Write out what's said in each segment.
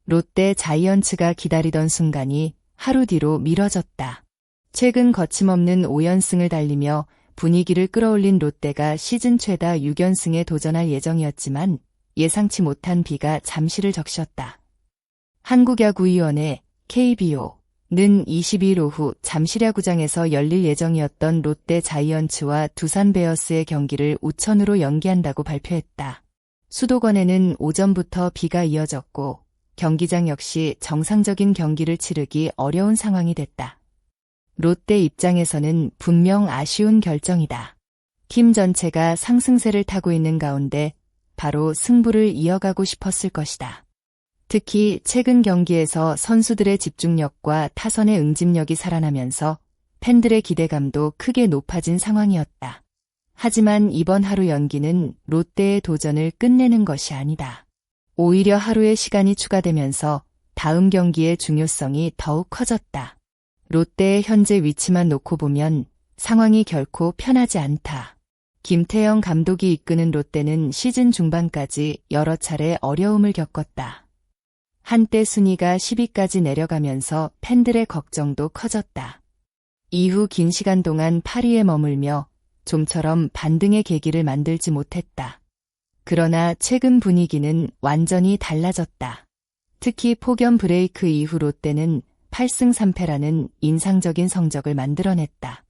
롯데 자이언츠가 기다리던 순간이 하루 뒤로 미뤄졌다. 최근 거침없는 5연승을 달리며 분위기를 끌어올린 롯데가 시즌 최다 6연승에 도전할 예정이었지만 예상치 못한 비가 잠시를 적셨다. 한국야구위원회 KBO는 22일 오후 잠실야구장에서 열릴 예정이었던 롯데 자이언츠와 두산 베어스의 경기를 우천으로 연기한다고 발표했다. 수도권에는 오전부터 비가 이어졌고 경기장 역시 정상적인 경기를 치르기 어려운 상황이 됐다. 롯데 입장에서는 분명 아쉬운 결정이다. 팀 전체가 상승세를 타고 있는 가운데 바로 승부를 이어가고 싶었을 것이다. 특히 최근 경기에서 선수들의 집중력과 타선의 응집력이 살아나면서 팬들의 기대감도 크게 높아진 상황이었다. 하지만 이번 하루 연기는 롯데의 도전을 끝내는 것이 아니다. 오히려 하루의 시간이 추가되면서 다음 경기의 중요성이 더욱 커졌다. 롯데의 현재 위치만 놓고 보면 상황이 결코 편하지 않다. 김태형 감독이 이끄는 롯데는 시즌 중반까지 여러 차례 어려움을 겪었다. 한때 순위가 10위까지 내려가면서 팬들의 걱정도 커졌다. 이후 긴 시간 동안 8위에 머물며 좀처럼 반등의 계기를 만들지 못했다. 그러나 최근 분위기는 완전히 달라졌다. 특히 폭염 브레이크 이후 롯데는 8승 3패라는 인상적인 성적을 만들어냈다.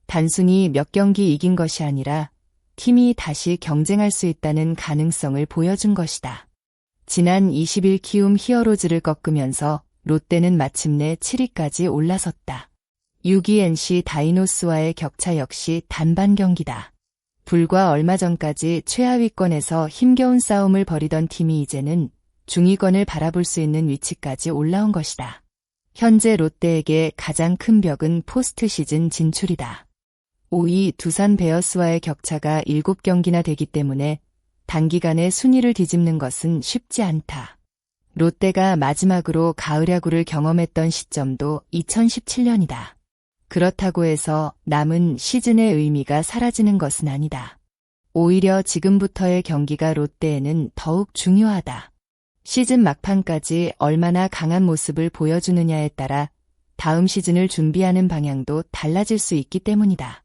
단순히 몇 경기 이긴 것이 아니라 팀이 다시 경쟁할 수 있다는 가능성을 보여준 것이다. 지난 20일 키움 히어로즈를 꺾으면서 롯데는 마침내 7위까지 올라섰다. 6위 NC 다이노스와의 격차 역시 단반 경기다. 불과 얼마 전까지 최하위권에서 힘겨운 싸움을 벌이던 팀이 이제는 중위권을 바라볼 수 있는 위치까지 올라온 것이다. 현재 롯데에게 가장 큰 벽은 포스트 시즌 진출이다. 5위 두산 베어스와의 격차가 7경기나 되기 때문에 단기간에 순위를 뒤집는 것은 쉽지 않다. 롯데가 마지막으로 가을 야구를 경험했던 시점도 2017년이다. 그렇다고 해서 남은 시즌의 의미가 사라지는 것은 아니다. 오히려 지금부터의 경기가 롯데에는 더욱 중요하다. 시즌 막판까지 얼마나 강한 모습을 보여주느냐에 따라 다음 시즌을 준비하는 방향도 달라질 수 있기 때문이다.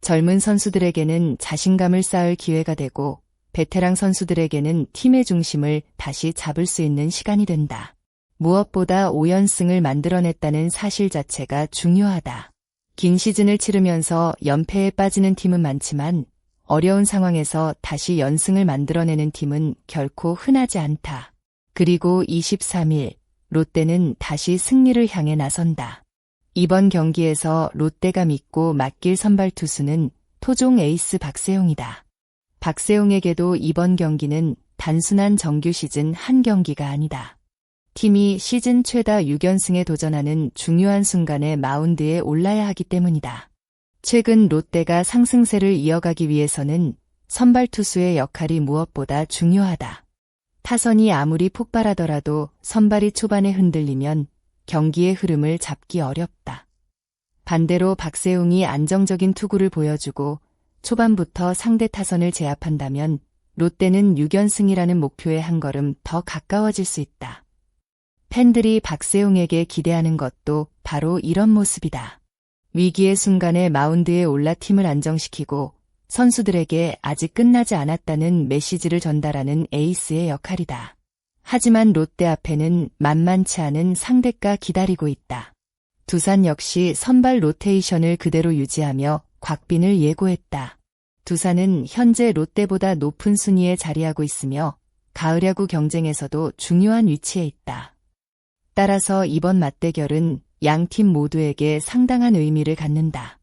젊은 선수들에게는 자신감을 쌓을 기회가 되고 베테랑 선수들에게는 팀의 중심을 다시 잡을 수 있는 시간이 된다. 무엇보다 5연승을 만들어냈다는 사실 자체가 중요하다. 긴 시즌을 치르면서 연패에 빠지는 팀은 많지만 어려운 상황에서 다시 연승을 만들어내는 팀은 결코 흔하지 않다. 그리고 23일 롯데는 다시 승리를 향해 나선다. 이번 경기에서 롯데가 믿고 맡길 선발 투수는 토종 에이스 박세웅이다. 박세웅에게도 이번 경기는 단순한 정규 시즌 한 경기가 아니다. 팀이 시즌 최다 6연승에 도전하는 중요한 순간에 마운드에 올라야 하기 때문이다. 최근 롯데가 상승세를 이어가기 위해서는 선발 투수의 역할이 무엇보다 중요하다. 타선이 아무리 폭발하더라도 선발이 초반에 흔들리면 경기의 흐름을 잡기 어렵다. 반대로 박세웅이 안정적인 투구를 보여주고 초반부터 상대 타선을 제압한다면 롯데는 6연승이라는 목표에 한 걸음 더 가까워질 수 있다. 팬들이 박세웅에게 기대하는 것도 바로 이런 모습이다. 위기의 순간에 마운드에 올라 팀을 안정시키고 선수들에게 아직 끝나지 않았다는 메시지를 전달하는 에이스의 역할이다. 하지만 롯데 앞에는 만만치 않은 상대가 기다리고 있다. 두산 역시 선발 로테이션을 그대로 유지하며 곽빈을 예고했다. 두산은 현재 롯데보다 높은 순위에 자리하고 있으며 가을 야구 경쟁에서도 중요한 위치에 있다. 따라서 이번 맞대결은 양팀 모두에게 상당한 의미를 갖는다.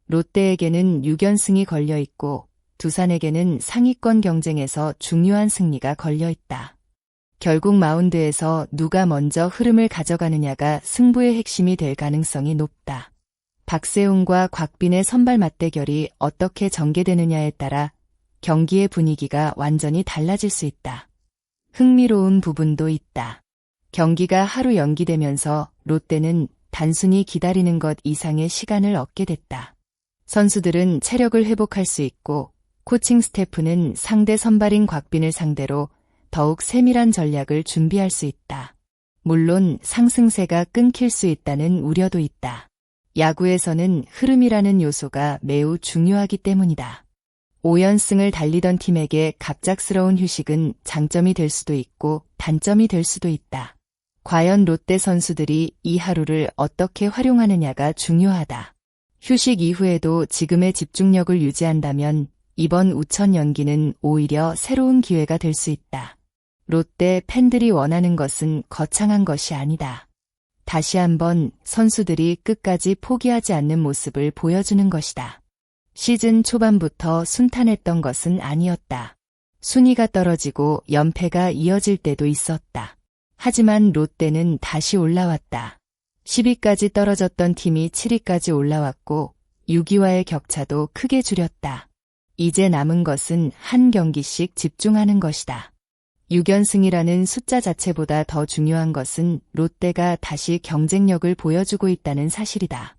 롯데에게는 6연승이 걸려있고 두산에게는 상위권 경쟁에서 중요한 승리가 걸려있다. 결국 마운드에서 누가 먼저 흐름을 가져가느냐가 승부의 핵심이 될 가능성이 높다. 박세웅과 곽빈의 선발 맞대결이 어떻게 전개되느냐에 따라 경기의 분위기가 완전히 달라질 수 있다. 흥미로운 부분도 있다. 경기가 하루 연기되면서 롯데는 단순히 기다리는 것 이상의 시간을 얻게 됐다. 선수들은 체력을 회복할 수 있고 코칭 스태프는 상대 선발인 곽빈을 상대로 더욱 세밀한 전략을 준비할 수 있다. 물론 상승세가 끊길 수 있다는 우려도 있다. 야구에서는 흐름이라는 요소가 매우 중요하기 때문이다. 5연승을 달리던 팀에게 갑작스러운 휴식은 장점이 될 수도 있고 단점이 될 수도 있다. 과연 롯데 선수들이 이 하루를 어떻게 활용하느냐가 중요하다. 휴식 이후에도 지금의 집중력을 유지한다면 이번 우천 연기는 오히려 새로운 기회가 될 수 있다. 롯데 팬들이 원하는 것은 거창한 것이 아니다. 다시 한번 선수들이 끝까지 포기하지 않는 모습을 보여주는 것이다. 시즌 초반부터 순탄했던 것은 아니었다. 순위가 떨어지고 연패가 이어질 때도 있었다. 하지만 롯데는 다시 올라왔다. 10위까지 떨어졌던 팀이 7위까지 올라왔고 6위와의 격차도 크게 줄였다. 이제 남은 것은 한 경기씩 집중하는 것이다. 6연승이라는 숫자 자체보다 더 중요한 것은 롯데가 다시 경쟁력을 보여주고 있다는 사실이다.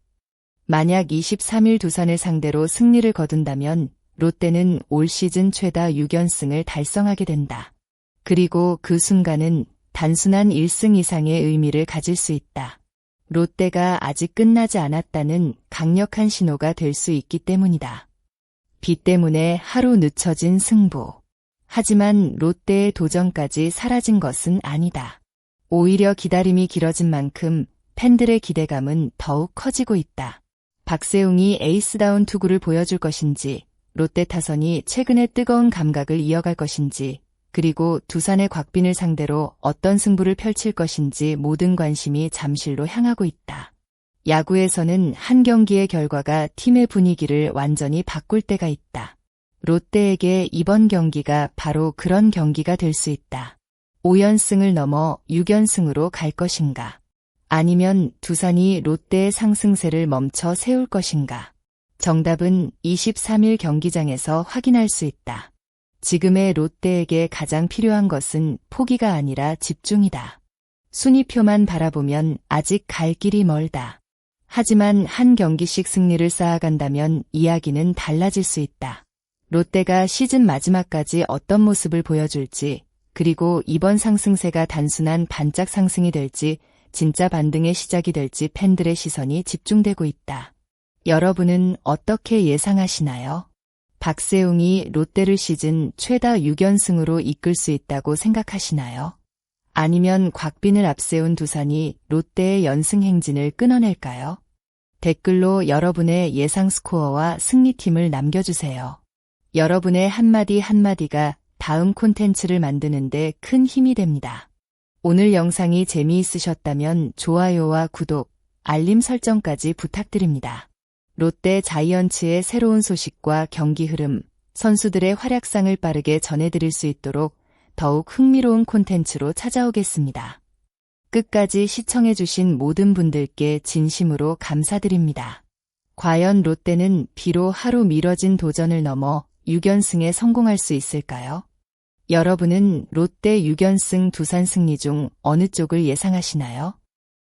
만약 23일 두산을 상대로 승리를 거둔다면 롯데는 올 시즌 최다 6연승을 달성하게 된다. 그리고 그 순간은 단순한 1승 이상의 의미를 가질 수 있다. 롯데가 아직 끝나지 않았다는 강력한 신호가 될 수 있기 때문이다. 비 때문에 하루 늦춰진 승부. 하지만 롯데의 도전까지 사라진 것은 아니다. 오히려 기다림이 길어진 만큼 팬들의 기대감은 더욱 커지고 있다. 박세웅이 에이스다운 투구를 보여줄 것인지, 롯데 타선이 최근의 뜨거운 감각을 이어갈 것인지, 그리고 두산의 곽빈을 상대로 어떤 승부를 펼칠 것인지 모든 관심이 잠실로 향하고 있다. 야구에서는 한 경기의 결과가 팀의 분위기를 완전히 바꿀 때가 있다. 롯데에게 이번 경기가 바로 그런 경기가 될 수 있다. 5연승을 넘어 6연승으로 갈 것인가? 아니면 두산이 롯데의 상승세를 멈춰 세울 것인가? 정답은 23일 경기장에서 확인할 수 있다. 지금의 롯데에게 가장 필요한 것은 포기가 아니라 집중이다. 순위표만 바라보면 아직 갈 길이 멀다. 하지만 한 경기씩 승리를 쌓아간다면 이야기는 달라질 수 있다. 롯데가 시즌 마지막까지 어떤 모습을 보여줄지, 그리고 이번 상승세가 단순한 반짝 상승이 될지, 진짜 반등의 시작이 될지 팬들의 시선이 집중되고 있다. 여러분은 어떻게 예상하시나요? 박세웅이 롯데를 시즌 최다 6연승으로 이끌 수 있다고 생각하시나요? 아니면 곽빈을 앞세운 두산이 롯데의 연승 행진을 끊어낼까요? 댓글로 여러분의 예상 스코어와 승리팀을 남겨주세요. 여러분의 한마디 한마디가 다음 콘텐츠를 만드는데 큰 힘이 됩니다. 오늘 영상이 재미있으셨다면 좋아요와 구독, 알림 설정까지 부탁드립니다. 롯데 자이언츠의 새로운 소식과 경기 흐름, 선수들의 활약상을 빠르게 전해드릴 수 있도록 더욱 흥미로운 콘텐츠로 찾아오겠습니다. 끝까지 시청해주신 모든 분들께 진심으로 감사드립니다. 과연 롯데는 비록 하루 미뤄진 도전을 넘어 6연승에 성공할 수 있을까요? 여러분은 롯데 6연승 두산 승리 중 어느 쪽을 예상하시나요?